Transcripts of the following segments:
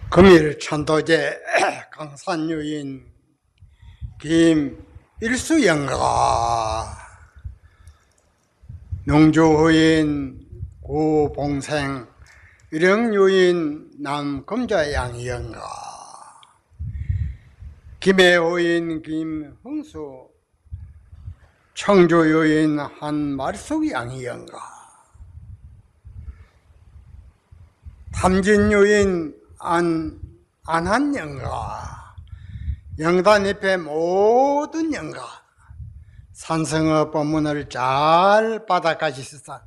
금일 천도제 강산유인 김일수영가, 농주후인 구봉생 일영유인 남금자양영가, 김해후인 김흥수 청주유인 한말숙양영가, 탐진유인 안한영가, 영단잎의 모든 영가, 산성어 법문을 잘 받아가시사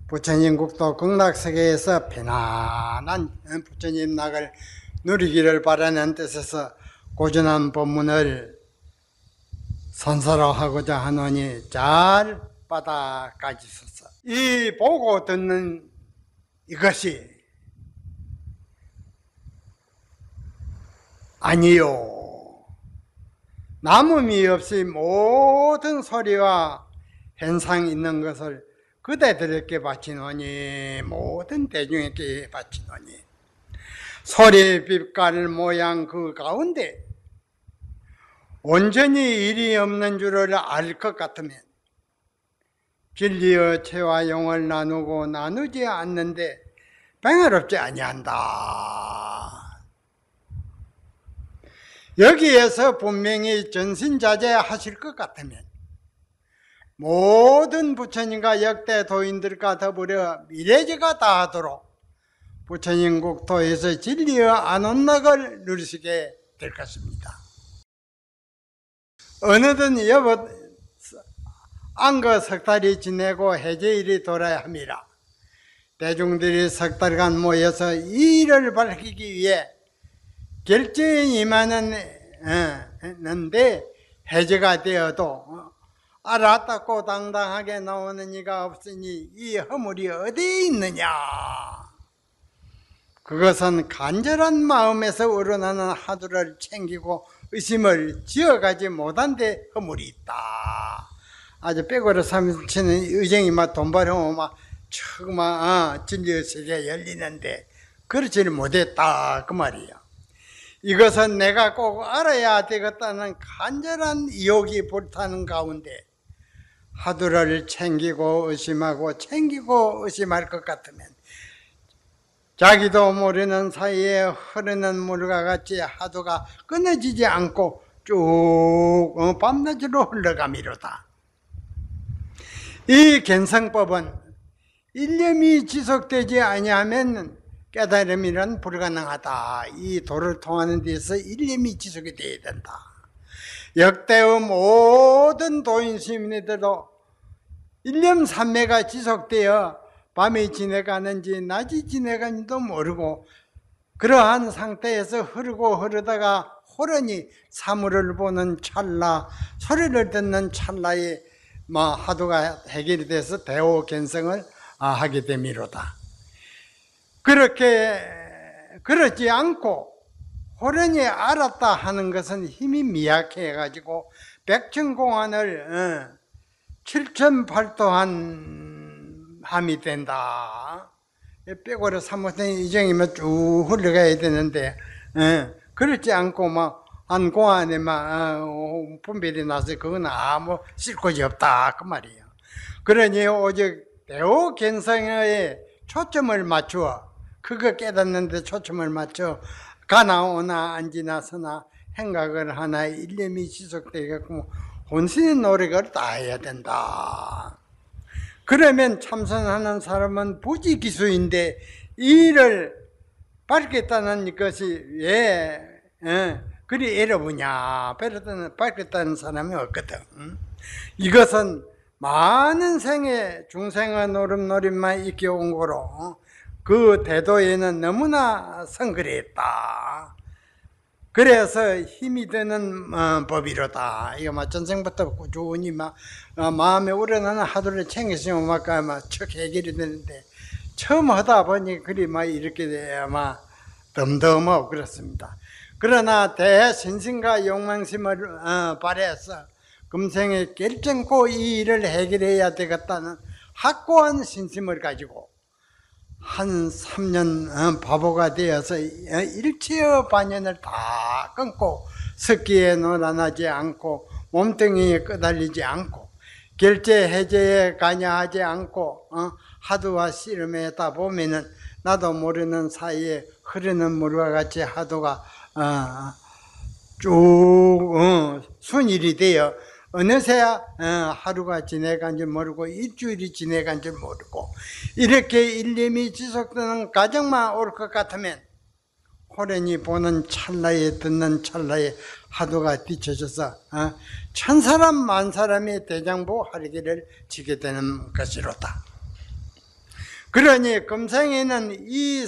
부처님 국도 극락세계에서 편안한 부처님 낙을 누리기를 바라는 뜻에서 고전한 법문을 선사하고자 하노니 잘 받아가시소서. 이 보고 듣는 이것이 아니요, 남음이 없이 모든 소리와 현상이 있는 것을 그대들에게 바치노니, 모든 대중에게 바치노니, 소리, 빛깔, 모양 그 가운데 온전히 일이 없는 줄을 알 것 같으면 진리의 체와 용을 나누고 나누지 않는데 방해롭지 아니한다. 여기에서 분명히 전신자제하실 것 같으면 모든 부처님과 역대 도인들과 더불어 미래제가 다 하도록 부처님 국토에서 진리의 안온락을 누리시게 될 것입니다. 어느덧 여보 안거 석달이 지내고 해제일이 돌아야 합니다. 대중들이 석 달간 모여서 이 일을 밝히기 위해 결정에 임하는데 해제가 되어도 알았다고 당당하게 나오는 이가 없으니 이 허물이 어디에 있느냐? 그것은 간절한 마음에서 우러나는 화두를 챙기고 의심을 지어가지 못한 데 허물이 있다. 아주 빼고를 삼치는 의정이 막 돈 벌어오면 막 진리의 세계가 열리는데 그렇지를 못했다, 그 말이야. 이것은 내가 꼭 알아야 되겠다는 간절한 의욕이 불타는 가운데 화두를 챙기고 의심하고 챙기고 의심할 것 같으면 자기도 모르는 사이에 흐르는 물과 같이 화두가 끊어지지 않고 쭉 밤낮으로 흘러가미로다. 이 견성법은 일념이 지속되지 아니하면 깨달음이란 불가능하다. 이 도를 통하는 데서 일념이 지속이 되어야 된다. 역대의 모든 도인 시민들도 일념 삼매가 지속되어 밤이 지나가는지 낮이 지나가는지도 모르고 그러한 상태에서 흐르다가 호련히 사물을 보는 찰나, 소리를 듣는 찰나에 화두가 해결이 돼서 대오 견성을 하게 되미로다. 그렇지 않고 호련히 알았다 하는 것은 힘이 미약해가지고 백천공안을 7,8도한 함이 된다. 빼고를 삼못된 이정이면 쭉 흘러가야 되는데 그렇지 않고 한 공안에 분별이 나서 그건 아무 쓸 곳이 없다, 그 말이에요. 그러니 오직 대오 견성에 초점을 맞추어 그거 깨닫는데 초점을 맞춰 가나 오나 앉으나 서나 행각을 하나 일념이 지속되겠고 혼신의 노력을 다해야 된다. 그러면 참선하는 사람은 부지기수인데 이 일을 밝겠다는 것이 왜 그리 어려우냐? 밝겠다는 사람이 없거든. 이것은 많은 생에 중생의 노름노림만 익혀온 거로 그 대도에는 너무나 성그랬다. 그래서 힘이 되는 법이로다. 이거 전생부터 꾸준히 마음에 우러나는 하루를 챙기시면 척 해결이 되는데 처음 하다 보니 그리 이렇게 덤덤하고 그렇습니다. 그러나 대신심과 욕망심을 발휘해서 금생에 결정코 이 일을 해결해야 되겠다는 확고한 신심을 가지고 한 3년 바보가 되어서 일체의 반연을 다 끊고 습기에 놀아나지 않고 몸뚱이에 끄달리지 않고 결제 해제에 관여하지 않고 하두와 씨름하다 보면은 나도 모르는 사이에 흐르는 물과 같이 하두가 쭉 순일이 되어 어느새 하루가 지내간 줄 모르고 일주일이 지내간 줄 모르고 이렇게 일념이 지속되는 과정만 올 것 같으면 호련히 보는 찰나에 듣는 찰나에 하두가 뒤쳐져서 천사람 만사람의 대장부 하리기를 지게 되는 것이로다. 그러니 금생에는 이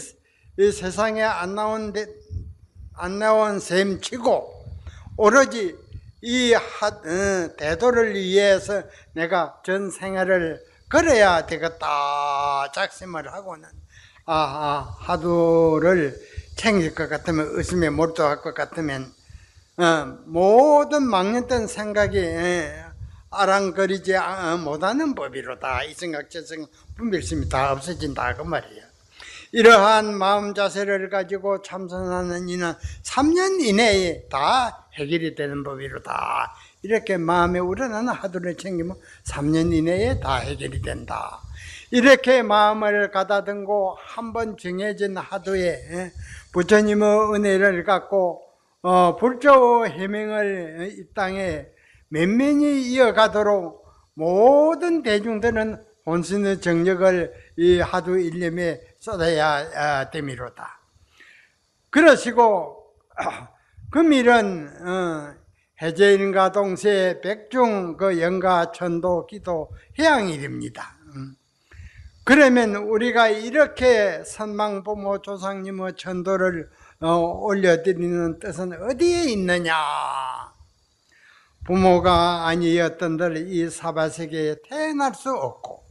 세상에 안 나온 셈치고 오로지 이 대도를 위해서 내가 전 생애를 걸어야 되겠다 작심을 하고는 하두를 챙길 것 같으면 의심에 몰두할 것 같으면 모든 막연했던 생각이 아랑거리지 못하는 법이로다. 이 생각 저 생각 분별심이 다 없어진다 그 말이에요. 이러한 마음 자세를 가지고 참선하는 이는 3년 이내에 다 해결이 되는 법이로다. 이렇게 마음에 우러나는 하두를 챙기면 3년 이내에 다 해결이 된다. 이렇게 마음을 가다듬고 한번 정해진 하두에 부처님의 은혜를 갖고 불조 해명을 이 땅에 면면히 이어가도록 모든 대중들은 혼신의 정력을 이 하두 일념에 쏟아야 됨이로다. 그러시고 금일은 해제일과 동시에 백중 영가 천도 기도 해양일입니다. 그러면 우리가 이렇게 선망부모 조상님의 천도를 올려드리는 뜻은 어디에 있느냐? 부모가 아니었던들 이 사바세계에 태어날 수 없고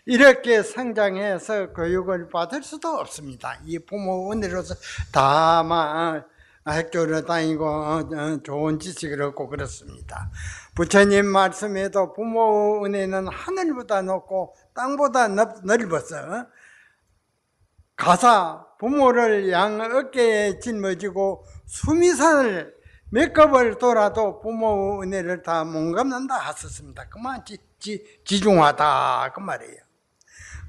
이렇게 성장해서 교육을 받을 수도 없습니다. 이 부모 은혜로서 다만 학교를 다니고 좋은 지식을 얻고 그렇습니다. 부처님 말씀에도 부모 은혜는 하늘보다 높고 땅보다 넓어서 가사 부모를 양 어깨에 짊어지고 수미산을 몇 겁을 돌아도 부모 은혜를 다 못 갚는다 하셨습니다. 그만 지중하다 그 말이에요.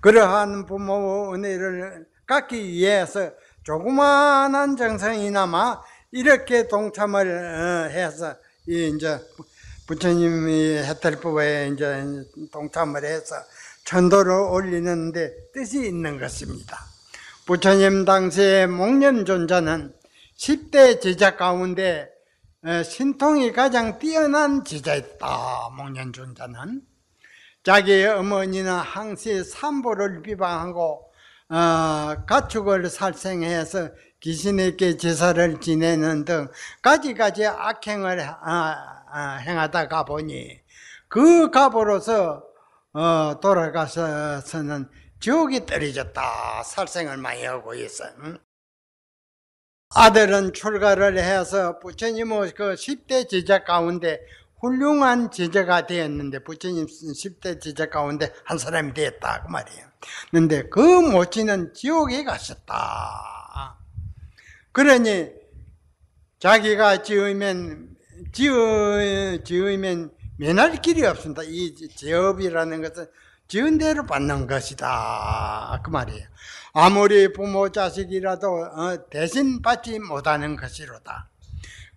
그러한 부모 은혜를 갚기 위해서 조그마한 정성이나마 이렇게 동참을 해서 이제 부처님이 해탈법에 이제 동참을 해서 천도를 올리는데 뜻이 있는 것입니다. 부처님 당시에 목련존자는 10대 제자 가운데 신통이 가장 뛰어난 제자였다. 목련존자는 자기의 어머니는 항시 산보를 비방하고 가축을 살생해서 귀신에게 제사를 지내는 등 가지가지 악행을 행하다가 보니 그 갑으로서 돌아가서는 지옥에 떨어졌다. 살생을 많이 하고 있어. 아들은 출가를 해서 부처님의 그 10대 제자 가운데 훌륭한 제자가 되었는데 부처님 10대 제자 가운데 한 사람이 되었다 그 말이에요. 그런데 그 모친은 지옥에 갔었다. 그러니 자기가 지으면 면할 길이 없습니다. 이 제업이라는 것은 지은 대로 받는 것이다 그 말이에요. 아무리 부모 자식이라도 대신 받지 못하는 것이로다.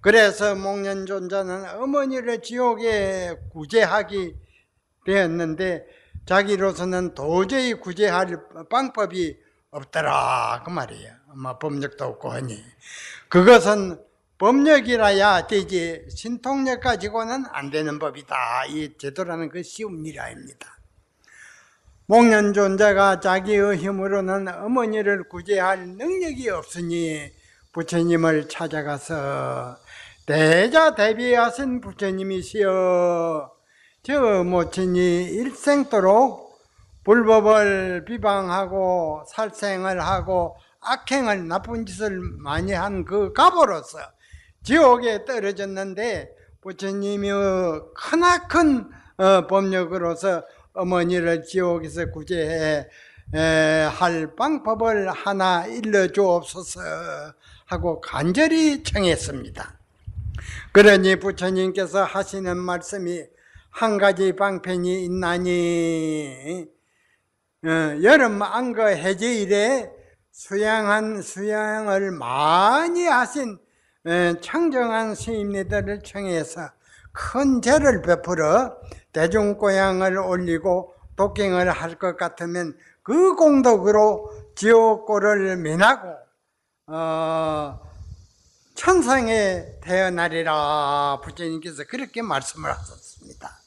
그래서 목련존자는 어머니를 지옥에 구제하기 되었는데 자기로서는 도저히 구제할 방법이 없더라 그 말이에요. 법력도 없고 하니 그것은 법력이라야 되지 신통력 가지고는 안 되는 법이다. 이 제도라는 그 쉬운 일 아닙니다. 목련존자가 자기의 힘으로는 어머니를 구제할 능력이 없으니 부처님을 찾아가서 대자대비하신 부처님이시여 저 모친이 일생도록 불법을 비방하고 살생을 하고 악행을 나쁜 짓을 많이 한 그 갑으로서 지옥에 떨어졌는데 부처님이 크나큰 법력으로서 어머니를 지옥에서 구제해 할 방법을 하나 일러주옵소서 하고 간절히 청했습니다. 그러니 부처님께서 하시는 말씀이 한 가지 방편이 있나니 여름 안거 해제일에 수양을 많이 하신 청정한 스님네들을 청해서 큰 제를 베풀어 대중고향을 올리고 독경을 할 것 같으면 그 공덕으로 지옥고를 면하고 천상에 태어나리라 부처님께서 그렇게 말씀을 하셨습니다.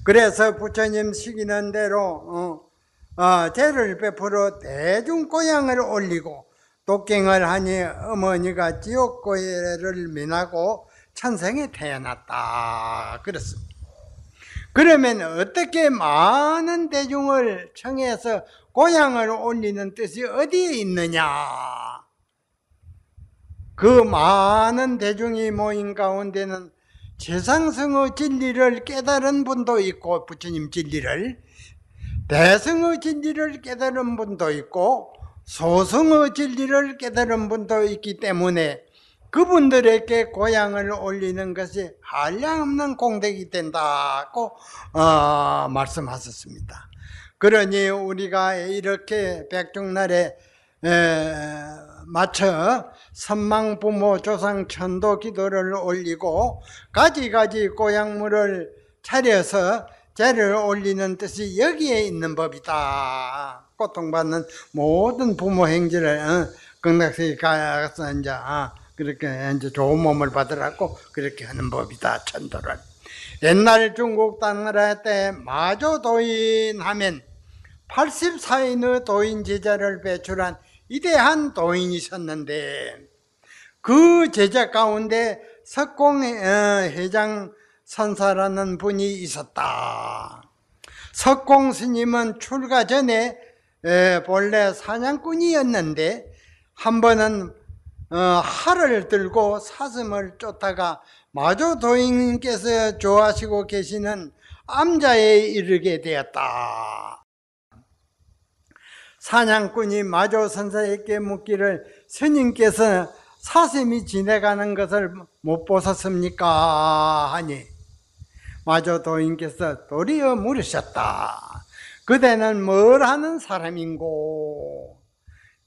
그래서 부처님 시키는 대로 제를 베풀어 대중고향을 올리고 독경을 하니 어머니가 지옥고를 면하고 천상에 태어났다 그렇습니다. 그러면 어떻게 많은 대중을 청해서 고향을 올리는 뜻이 어디에 있느냐? 그 많은 대중이 모인 가운데는 최상승의 진리를 깨달은 분도 있고, 부처님 진리를, 대승의 진리를 깨달은 분도 있고 소승의 진리를 깨달은 분도 있기 때문에 그분들에게 고향을 올리는 것이 한량없는 공덕이 된다고 말씀하셨습니다. 그러니 우리가 이렇게 백중날에 맞춰 선망부모 조상 천도 기도를 올리고 가지가지 고향물을 차려서 제를 올리는 뜻이 여기에 있는 법이다. 고통받는 모든 부모 행제를 극락세계 가서 이제 그렇게 이제 좋은 몸을 받으라고 그렇게 하는 법이다. 천도를. 옛날 중국 당나라 때 마조도인 하면 84인의 도인 제자를 배출한 위대한 도인이 있었는데 그 제자 가운데 석공회장 선사라는 분이 있었다. 석공 스님은 출가 전에 본래 사냥꾼이었는데 한 번은 활을 들고 사슴을 쫓다가 마조도인께서 좋아하시고 계시는 암자에 이르게 되었다. 사냥꾼이 마조선사에게 묻기를 스님께서 사슴이 지나가는 것을 못 보셨습니까? 하니 마조도인께서 도리어 물으셨다. 그대는 뭘 하는 사람인고?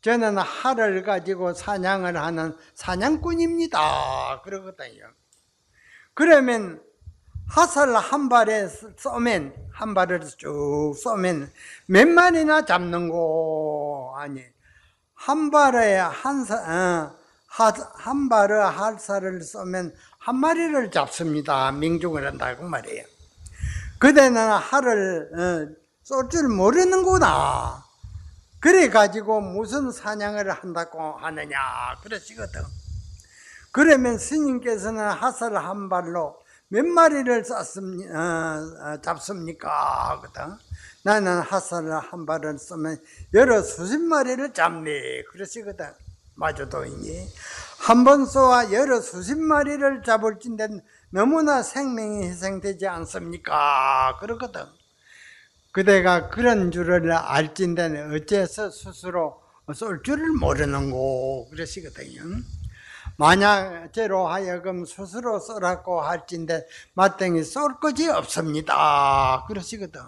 저는 활을 가지고 사냥을 하는 사냥꾼입니다. 그러거든요. 그러면 화살 한 발에 쏘면, 한 발을 쭉 쏘면 몇 마리나 잡는 거? 아니, 한 발에 한 발의 활살을 쏘면 한 마리를 잡습니다. 명중을 한다고 말이에요. 그대는 활을 쏠 줄 모르는구나. 그래 가지고 무슨 사냥을 한다고 하느냐 그러시거든. 그러면 스님께서는 화살 한 발로 몇 마리를 잡습니까? 거든. 나는 화살 한 발을 쏘면 여러 수십 마리를 잡네 그러시거든. 마조도인이 한 번 쏘아 여러 수십 마리를 잡을진데 너무나 생명이 희생되지 않습니까? 그러거든. 그대가 그런 줄을 알진데 어째서 스스로 쏠 줄을 모르는고 그러시거든요. 만약 제로 하여금 스스로 쏘라고 할진데 마땅히 쏠 것이 없습니다 그러시거든.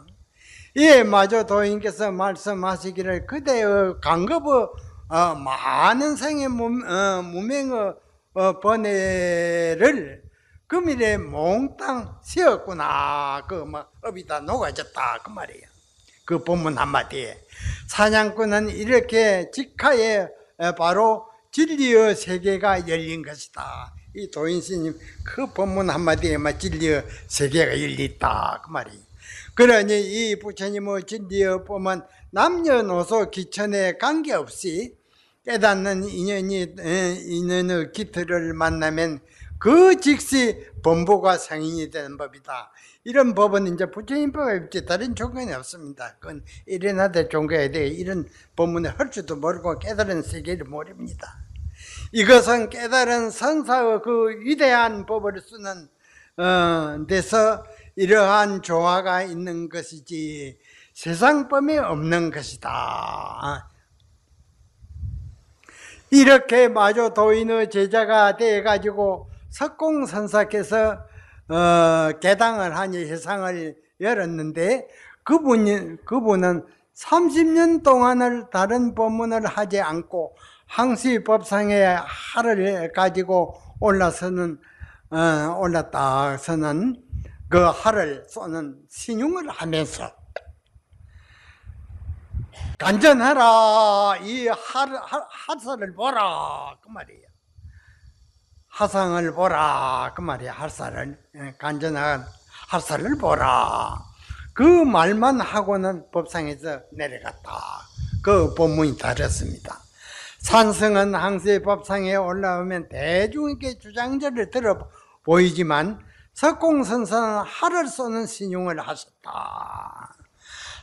예, 마조도인께서 말씀하시기를 그대의 강급의 많은 생의 무명의 번뇌를 금일에 몽땅 세었구나. 업이 다 녹아졌다. 그 말이에요. 그 본문 한마디에. 사냥꾼은 이렇게 직하에 바로 진리의 세계가 열린 것이다. 이 도인스님 그 본문 한마디에만 진리의 세계가 열렸다. 그 말이에요. 그러니 이 부처님의 진리의 법은 남녀노소 기천에 관계없이 깨닫는 인연의 기틀을 만나면 그 즉시 범보가 성인이 되는 법이다. 이런 법은 이제 부처님 법에 없지 다른 조건이 없습니다. 그건 일어나되 종교에 대해 이런 법문을 할 줄도 모르고 깨달은 세계를 모릅니다. 이것은 깨달은 선사의 그 위대한 법을 쓰는 데서 이러한 조화가 있는 것이지 세상법에 없는 것이다. 이렇게 마조 도인의 제자가 돼가지고 석공선사께서 개당을 하니 회상을 열었는데 그분은 30년 동안을 다른 법문을 하지 않고 항시법상의 할을 가지고 올라서는 그 할을 쏘는 신용을 하면서 간전하라, 이 하사를 보라 그 말이에요. 하상을 보라 그 말이에요. 하사를, 간전한 하사를 보라, 그 말만 하고는 법상에서 내려갔다. 그 법문이 다르습니다. 산성은 항시 법상에 올라오면 대중에게 주장절을 들어 보이지만 석공선사는 할을 쏘는 신용을 하셨다.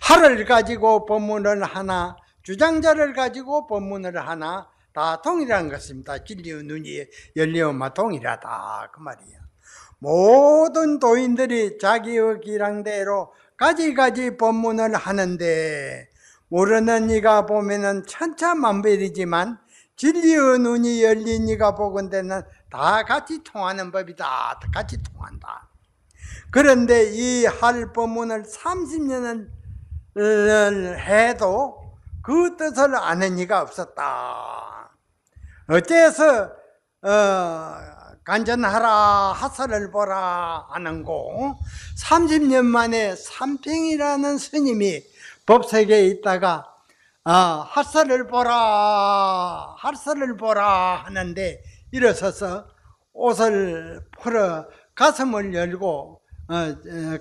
할을 가지고 법문을 하나, 주장자를 가지고 법문을 하나, 다 동일한 것입니다. 진리의 눈이 열리어마 동일하다 그 말이에요. 모든 도인들이 자기의 기량대로 가지가지 법문을 하는데 모르는 이가 보면은 천차만별이지만 진리의 눈이 열린 이가 보건대는 다 같이 통하는 법이다. 다 같이 통한다. 그런데 이 할 법문을 30년을 해도 그 뜻을 아는 이가 없었다. 어째서 간전하라, 하사를 보라 하는고 30년 만에 삼평이라는 스님이 법석에 있다가 하사를 보라, 하사를 보라 하는데 일어서서 옷을 풀어 가슴을 열고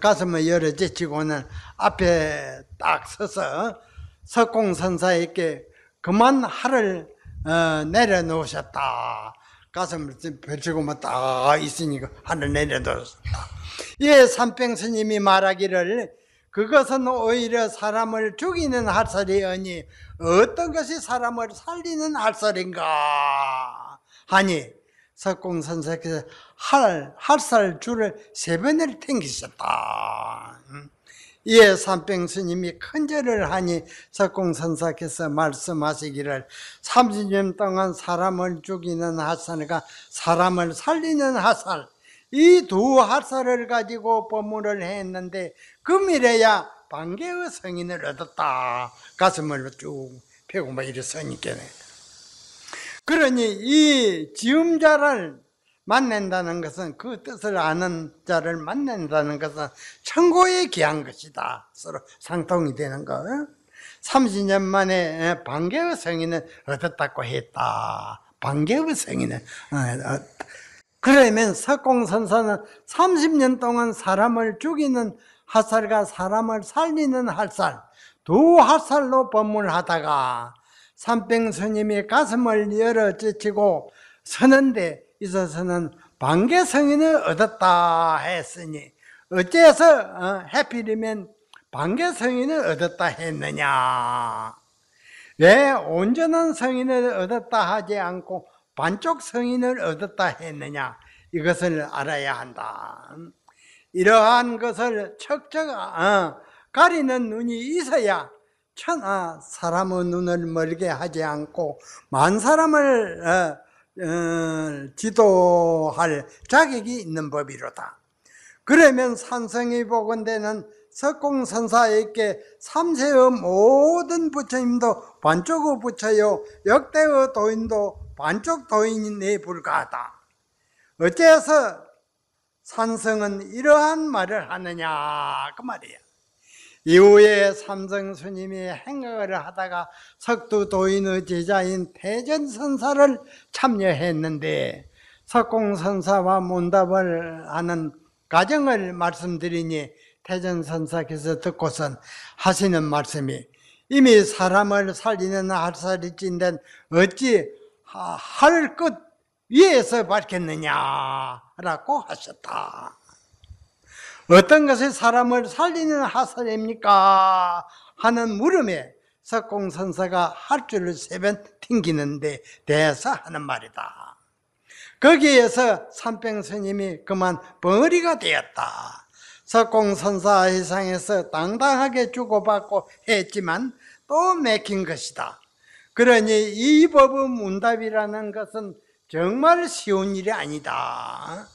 가슴을 열어 제치고는 앞에 딱 서서 석공선사에게 그만 할을 내려놓으셨다. 가슴을 펼치고만 딱 있으니까 할을 내려놓으셨다. 예, 삼평스님이 말하기를 그것은 오히려 사람을 죽이는 할살이 아니 어떤 것이 사람을 살리는 할살인가 하니 석공선사께서 할살 줄을 3번을 튕기셨다. 이에 삼평스님이 큰절을 하니 석공선사께서 말씀하시기를 30년 동안 사람을 죽이는 할살과 사람을 살리는 할살, 이 두 할살을 가지고 법문을 했는데 금일에야 반개의 성인을 얻었다. 가슴을 쭉 펴고 막 이랬으니까. 그러니 이 지음자를 만난다는 것은, 그 뜻을 아는 자를 만난다는 것은 천고에 귀한 것이다. 서로 상통이 되는 거. 30년 만에 반개의 성인을 얻었다고 했다. 반개의 성인을. 그러면 석공선사는 30년 동안 사람을 죽이는 할살과 사람을 살리는 할살, 두 할살로 법문하다가 삼평스님이 가슴을 열어 제치고 서는데 있어서는 반개성인을 얻었다 했으니 어째서 해필이면 반개성인을 얻었다 했느냐? 왜 온전한 성인을 얻었다 하지 않고 반쪽 성인을 얻었다 했느냐? 이것을 알아야 한다. 이러한 것을 척척 가리는 눈이 있어야 사람의 눈을 멀게 하지 않고 만 사람을 지도할 자격이 있는 법이로다. 그러면 산성이 복원되는 석공선사에게 3세의 모든 부처님도 반쪽의 부처요, 역대의 도인도 반쪽 도인에 불과하다. 어째서 산성은 이러한 말을 하느냐 그 말이에요. 이후에 삼성스님이 행각을 하다가 석두도인의 제자인 태전선사를 참여했는데 석공선사와 문답을 하는 과정을 말씀드리니 태전선사께서 듣고선 하시는 말씀이, 이미 사람을 살리는 할살이 찐된 어찌 할 끝 위에서 밝혔느냐라고 하셨다. 어떤 것이 사람을 살리는 할살입니까? 하는 물음에 석공선사가 할 줄을 3번 튕기는데 대해서 하는 말이다. 거기에서 삼평스님이 그만 벙어리가 되었다. 석공선사 회상에서 당당하게 주고받고 했지만 또 맥힌 것이다. 그러니 이 법의 문답이라는 것은 정말 쉬운 일이 아니다.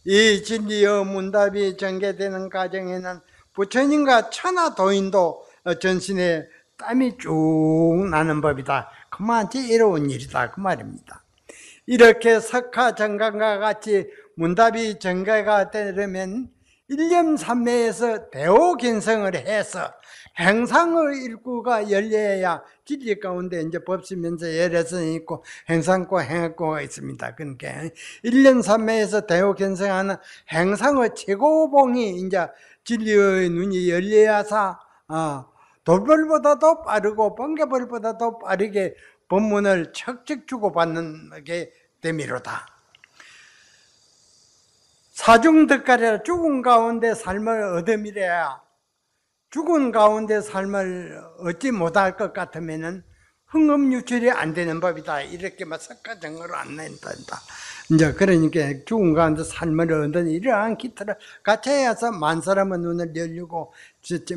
이 진리의 문답이 전개되는 과정에는 부처님과 천하도인도 전신에 땀이 쭉 나는 법이다. 그만치 어려운 일이다 그 말입니다. 이렇게 석하정강과 같이 문답이 전개가 되려면 일념삼매에서 대오견성을 해서 행상의 일구가 열려야 진리 가운데 이제 법시면서 열애성이 있고 행상과 행악고가 있습니다. 그러니까 일념삼매에서 대오견성하는 행상의 최고봉이 이제 진리의 눈이 열려야사 돌벌보다도 빠르고 번개벌보다도 빠르게 법문을 척척 주고받는 게 되미로다. 사중득가리라 죽은 가운데 삶을 얻음이래야 죽은 가운데 삶을 얻지 못할 것 같으면은 흥업유출이 안 되는 법이다. 이렇게 막 석가정으로 안 낸다. 이제 그러니까 죽은 가운데 삶을 얻는 이러한 기틀을 갖춰야서 만 사람의 눈을 열리고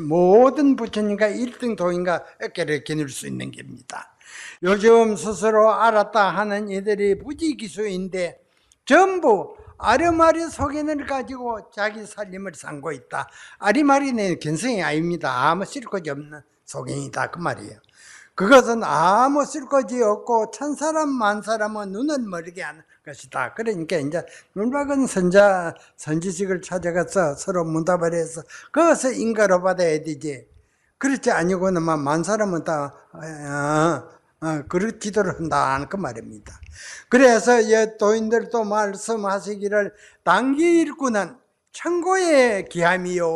모든 부처님과 1등 도인과 어깨를 겨눌 수 있는 겁니다. 요즘 스스로 알았다 하는 이들이 부지기수인데 전부 아리마리 소견을 가지고 자기 살림을 삼고 있다. 아리마리는 견성이 아닙니다. 아무 쓸것이 없는 소견이다 그 말이에요. 그것은 아무 쓸것이 없고 천사람 만사람은 눈을 멀게 하는 것이다. 그러니까 이제 눈박은 선지식을 찾아가서 서로 문답을 해서 그것을 인가로 받아야 되지. 그렇지 아니고는 만사람은 다 그렇게 기도를 한다 그 말입니다. 그래서 도인들도 말씀하시기를 단기 일꾼은 천고의 기함이요.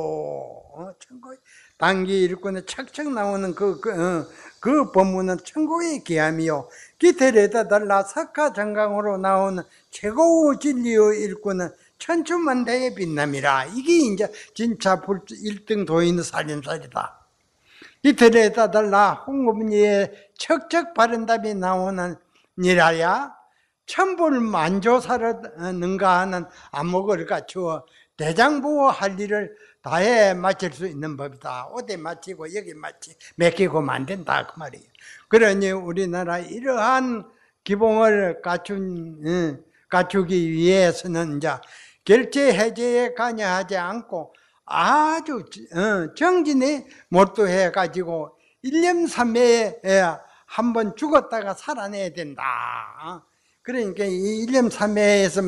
단기 일꾼은 척척 나오는 그 법문은 천고의 기함이요. 기태에다 달라 석가정강으로 나오는 최고의 진리의 일꾼은 천추만대의 빛남이라. 이게 이제 진짜 1등 도인의 살림살이다. 이틀에다 달라 홍금리에 척척 바른 답이 나오는 니라야 천불 만조사를 능가하는 안목을 갖추어 대장부의 할 일을 다해 마칠 수 있는 법이다. 어디 마치고 여기 맡기고 안 된다 그 말이에요. 그러니 우리나라 이러한 기본을 갖추기 위해서는 이제 결제 해제에 관여하지 않고 아주 정진에 몰두해 가지고 일념삼매에 한번 죽었다가 살아내야 된다. 그러니까 이 일념삼매에서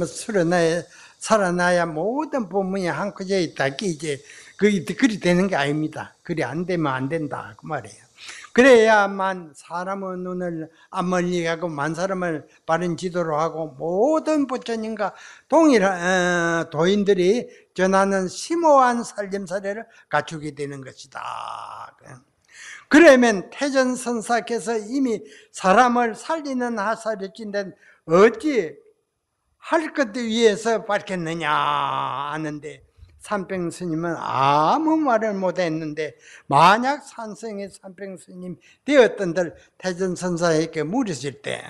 살아나야 모든 법문이 한꺼번에 있다. 이제 그리 되는 게 아닙니다. 그리 안 되면 안 된다 그 말이에요. 그래야만 사람의 눈을 안 멀리 하고 만 사람을 바른 지도로 하고 모든 부처님과 동일한 도인들이 전하는 심오한 살림사례를 갖추게 되는 것이다. 그러면 태전선사께서 이미 사람을 살리는 하사를 찐데 어찌 할 것들 위해서 밝혔느냐 하는데 삼평스님은 아무 말을 못했는데 만약 산성의 삼평스님 되었던들 태전선사에게 물으실 때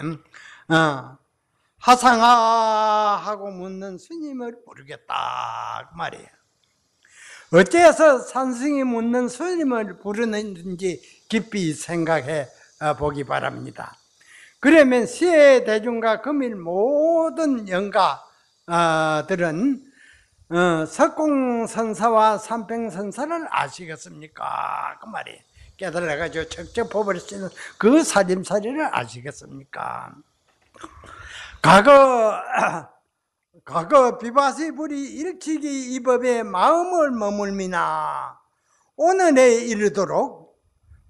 하상하 하고 묻는 스님을 부르겠다 그 말이에요. 어째서 산승이 묻는 스님을 부르는지 깊이 생각해 보기 바랍니다. 그러면 시의 대중과 금일 모든 영가들은 석공선사와 삼평선사를 아시겠습니까? 그 말이에요. 깨달아가지고 척척 법을 쓰는 그 살림살이를 아시겠습니까? 과거 비바시불이 일치기 이 법에 마음을 머물미나 오늘에 이르도록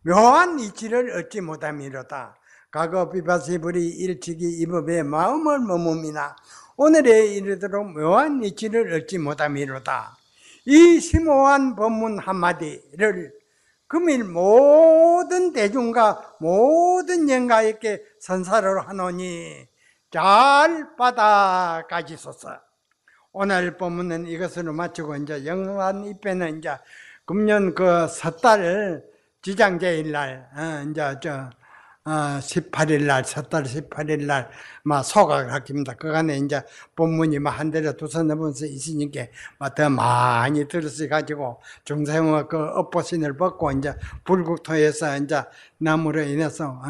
묘한 이치를 얻지 못함이로다. 과거 비바시불이 일치기 이 법에 마음을 머물미나 오늘에 이르도록 묘한 이치를 얻지 못함이로다. 이 심오한 법문 한마디를 금일 모든 대중과 모든 영가에게 선사를 하노니 잘 받아가지소서. 오늘 법문은 이것으로 마치고 이제 영란 입회는 이제 금년 그 섣달 지장제일 날 이제 18일 날, 섣달 18일 날, 소각을 하깁니다. 그간에 이제 본문이 한 대려 두서 넘어서 있으니까, 더 많이 들으셔가지고, 중생의 그 업보신을 벗고, 이제 불국토에서 이제 나무로 인해서,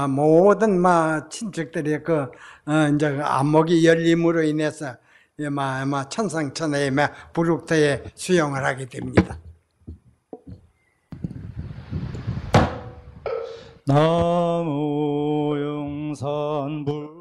모든 친척들의 이제 안목이 열림으로 인해서, 천상천하의 불국토에 수용을 하게 됩니다. 나무 용산 불